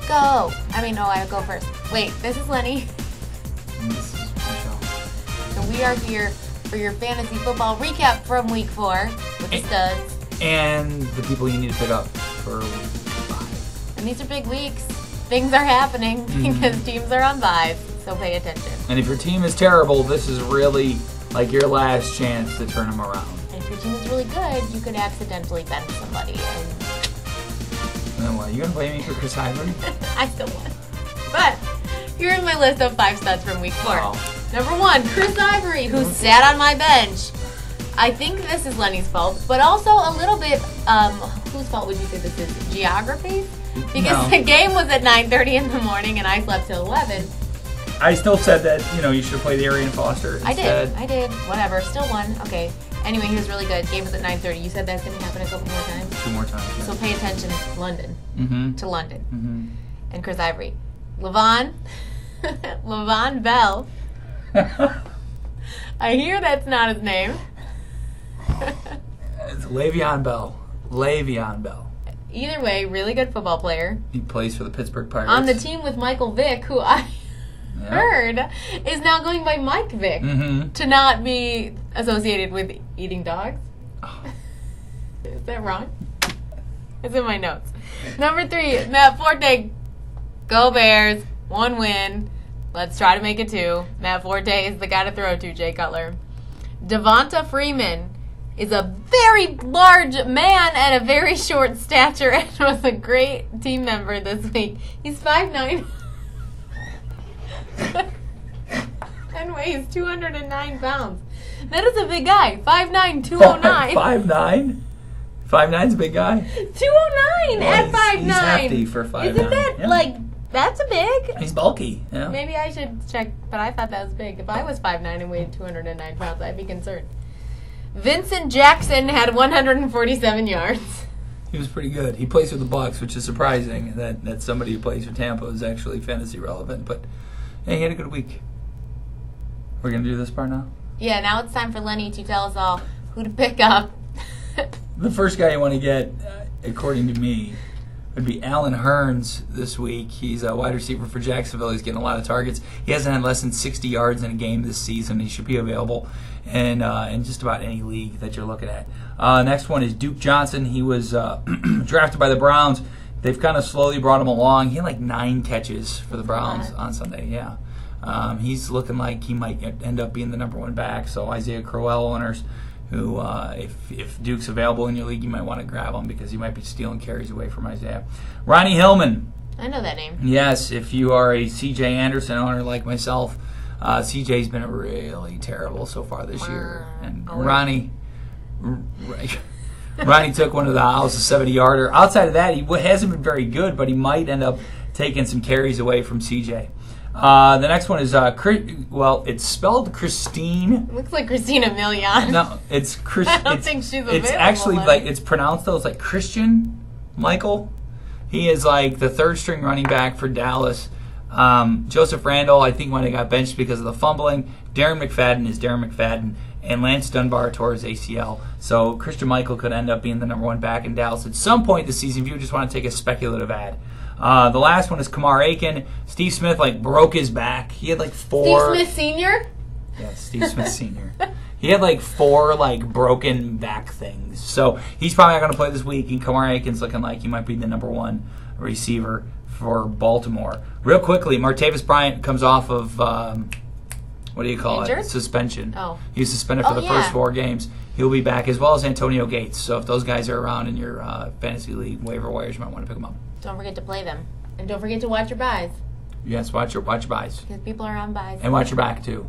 go. I mean, no, I go first. Wait, this is Lenny. And this is Michelle. And we are here for your fantasy football recap from week 4 with the studs. And the people you need to pick up for week 5. And these are big weeks. Things are happening because teams are on buys, so pay attention. And if your team is terrible, this is really like your last chance to turn them around. And if your team is really good, you could accidentally bench somebody. And then what? You gonna blame me for Chris Ivory? I still won. But here's my list of 5 studs from week 4. Wow. Number 1, Chris Ivory, who sat on my bench. I think this is Lenny's fault, but also a little bit, whose fault would you say this is? Geography? Because the game was at 9:30 in the morning and I slept till 11. I still said that, you should play the Arian Foster instead. I did. Whatever. Still won. Okay. Anyway, he was really good. Game was at 9:30. You said that's going to happen a couple more times? 2 more times. Yeah. So pay attention to London. Mm-hmm. And Chris Ivory. Levon Bell. I hear that's not his name. It's Le'Veon Bell. Le'Veon Bell. Either way, really good football player. He plays for the Pittsburgh Pirates. On the team with Michael Vick, who I heard is now going by Mike Vick to not be associated with eating dogs. Oh. Is that wrong? It's in my notes. Number 3, Matt Forte. Go Bears. 1 win. Let's try to make it 2. Matt Forte is the guy to throw to, Jay Cutler. Devonta Freeman is a very large man and a very short stature and was a great team member this week. He's 5'9". and weighs 209 pounds. That is a big guy. 5'9", 209. 5'9"? 5'9"'s a big guy? 209 at 5'9". He's hefty for 5'9". Isn't that, that's a big? He's bulky, yeah. Maybe I should check, but I thought that was big. If I was 5'9" and weighed 209 pounds, I'd be concerned. Vincent Jackson had 147 yards. He was pretty good. He plays for the Bucs, which is surprising that somebody who plays for Tampa is actually fantasy relevant. But yeah, he had a good week. We're going to do this part now? Yeah, now it's time for Lenny to tell us all who to pick up. The first guy you want to get, according to me, would be Alan Hearns this week. He's a wide receiver for Jacksonville. He's getting a lot of targets. He hasn't had less than 60 yards in a game this season. He should be available in just about any league that you're looking at. Next one is Duke Johnson. He was drafted by the Browns. They've kind of slowly brought him along. He had like 9 catches for the Browns on Sunday. Yeah, he's looking like he might end up being the number 1 back. So Isaiah Crowell owners, who if Duke's available in your league, you might want to grab him because he might be stealing carries away from Isaiah. Ronnie Hillman. I know that name. Yes, if you are a C.J. Anderson owner like myself, C.J.'s been really terrible so far this year. And Ronnie took one of the house, a 70-yarder. Outside of that, he hasn't been very good, but he might end up taking some carries away from C.J. The next one is, it's spelled Christine. It looks like Christina Milian. No, it's Chris. I don't think she's available. It's actually it's pronounced though. It's like Christian Michael. He is like the 3rd string running back for Dallas. Joseph Randall, I think, when he got benched because of the fumbling. Darren McFadden is Darren McFadden. And Lance Dunbar tore his ACL. So Christian Michael could end up being the number 1 back in Dallas at some point this season if you just want to take a speculative ad. The last one is Kamar Aiken. Steve Smith broke his back. He had 4. Steve Smith Sr.? Yeah, Steve Smith Sr. He had 4 broken back things. So he's probably not going to play this week. And Kamar Aiken's looking like he might be the number 1 receiver for Baltimore. Real quickly, Martavis Bryant comes off of what do you call Injured? it? Suspension. Oh. He was suspended for the first 4 games. He'll be back, as well as Antonio Gates. So if those guys are around in your fantasy league waiver wires, you might want to pick them up. Don't forget to play them. And don't forget to watch your buys. Yes, watch your buys. Because people are on buys. And watch your back, too.